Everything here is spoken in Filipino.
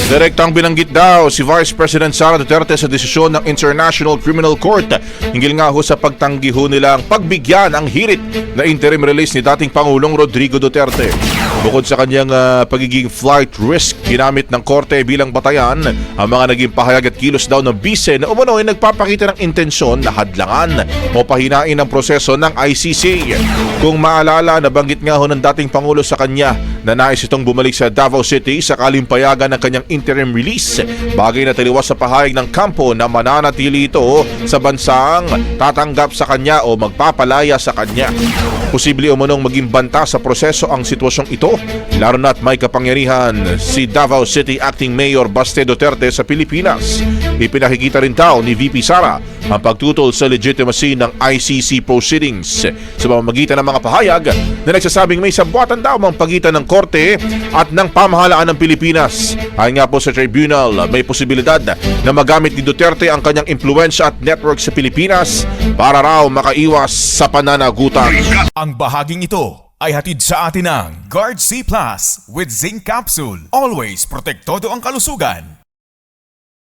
Direktang binanggit daw si Vice President Sara Duterte sa desisyon ng International Criminal Court hinggil nga ho sa pagtanggi ho nilang pagbigyan ang hirit na interim release ni dating Pangulong Rodrigo Duterte. Bukod sa kanyang pagiging flight risk, ginamit ng korte bilang batayan ang mga naging pahayag at kilos daw ng bise na umano ay nagpapakita ng intensyon na hadlangan o pahinain ang proseso ng ICC. Kung maalala, nabanggit nga ho ng dating Pangulo sa kanya na nais itong bumalik sa Davao City sakaling payagan ng kanyang interim release, bagay na taliwas sa pahayag ng kampo na mananatili ito sa bansang tatanggap sa kanya o magpapalaya sa kanya. Posible umanong maging banta sa proseso ang sitwasyong ito, lalo na't may kapangyarihan si Davao City Acting Mayor Baste Duterte sa Pilipinas. Ipinakikita rin daw ni VP Sara ang pagtutol sa legitimacy ng ICC proceedings sa pamamagitan ng mga pahayag na nagsasabing may sabwatan daw ang pagitan ng korte at ng pamahalaan ng Pilipinas. Ayon nga po sa tribunal, may posibilidad na magamit ni Duterte ang kanyang impluensya at network sa Pilipinas para raw makaiwas sa pananagutan. Ang bahaging ito ay hatid sa atin ng Guard C Plus with Zinc Capsule. Always protektado ang kalusugan.